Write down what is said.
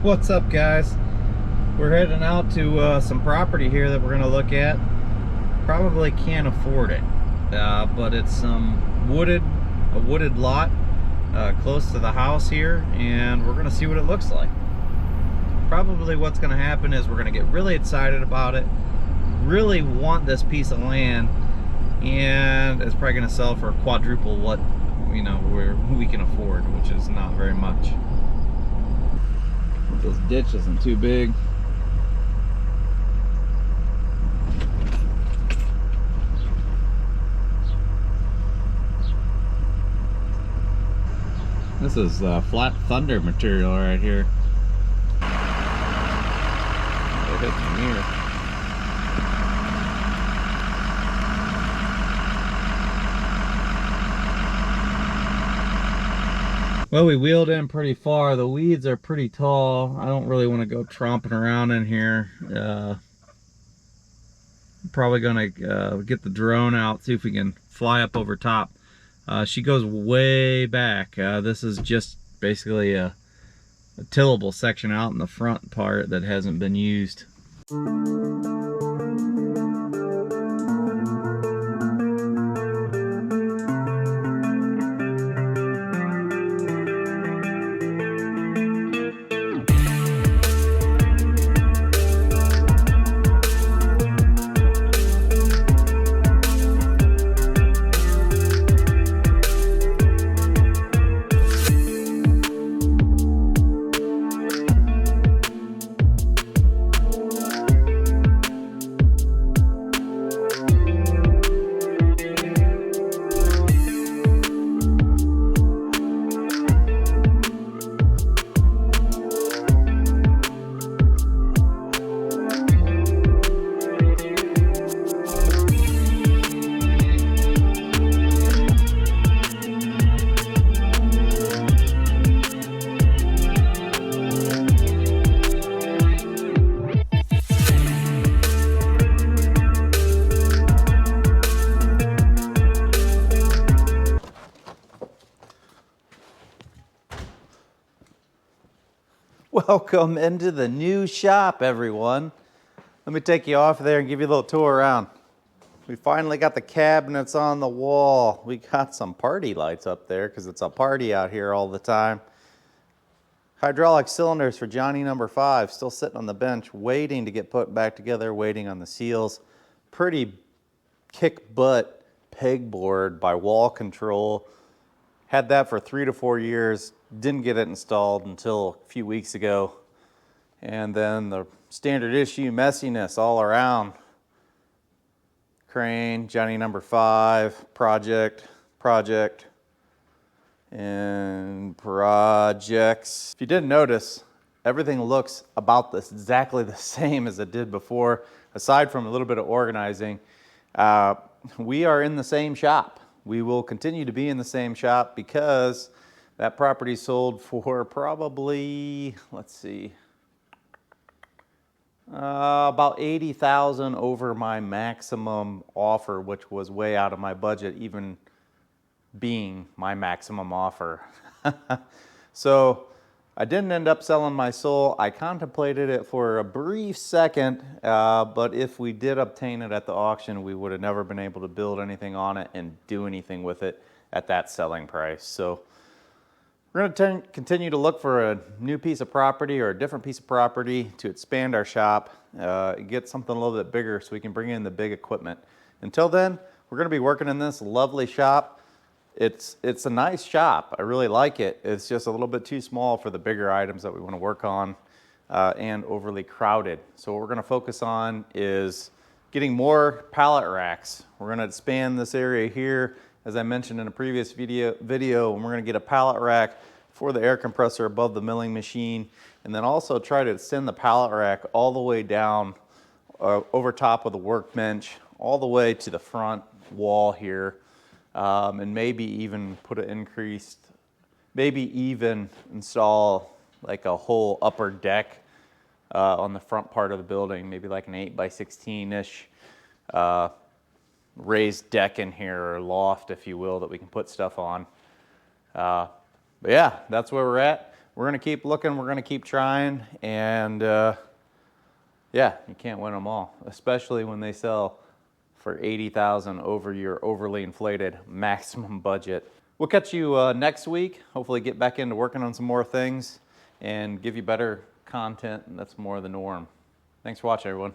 What's up, guys? We're heading out to some property here that we're going to look at. Probably can't afford it, but it's a wooded lot close to the house here, and we're going to see what it looks like. Probably what's going to happen is we're going to get really excited about it, really want this piece of land, and it's probably going to sell for quadruple what we can afford, which is not very much. This ditch isn't too big. This is flat thunder material right here. It hits me here. Well, we wheeled in pretty far. The weeds are pretty tall. I don't really want to go tromping around in here. Probably gonna get the drone out, see if we can fly up over top. She goes way back. This is just basically a tillable section out in the front part that hasn't been used. Welcome into the new shop, everyone. Let me take you off there and give you a little tour around. We finally got the cabinets on the wall. We got some party lights up there because it's a party out here all the time. Hydraulic cylinders for Johnny number 5 still sitting on the bench waiting to get put back together, waiting on the seals. Pretty kick butt pegboard by Wall Control. Had that for 3 to 4 years. Didn't get it installed until a few weeks ago. And then the standard issue messiness all around. Crane, Johnny number 5, project, and projects. If you didn't notice, everything looks about exactly the same as it did before, aside from a little bit of organizing. We are in the same shop. We will continue to be in the same shop because that property sold for probably, let's see, about $80,000 over my maximum offer, which was way out of my budget, even being my maximum offer. So I didn't end up selling my soul. I contemplated it for a brief second, but if we did obtain it at the auction, we would have never been able to build anything on it and do anything with it at that selling price. So we're going to continue to look for a new piece of property or a different piece of property to expand our shop, get something a little bit bigger so we can bring in the big equipment. Until then, we're going to be working in this lovely shop. It's a nice shop. I really like it. It's just a little bit too small for the bigger items that we want to work on and overly crowded. So what we're going to focus on is getting more pallet racks. We're going to expand this area here, as I mentioned in a previous video, and we're going to get a pallet rack for the air compressor above the milling machine, and then also try to extend the pallet rack all the way down over top of the workbench, all the way to the front wall here, and maybe even put an increased, maybe even install like a whole upper deck on the front part of the building, maybe like an 8x16-ish raised deck in here, or loft, if you will, that we can put stuff on. But yeah, that's where we're at. we're going to keep looking, we're going to keep trying, and yeah, you can't win them all, especially when they sell for $80,000 over your overly inflated maximum budget. We'll catch you next week. Hopefully get back into working on some more things and give you better content, and that's more the norm. Thanks for watching, everyone.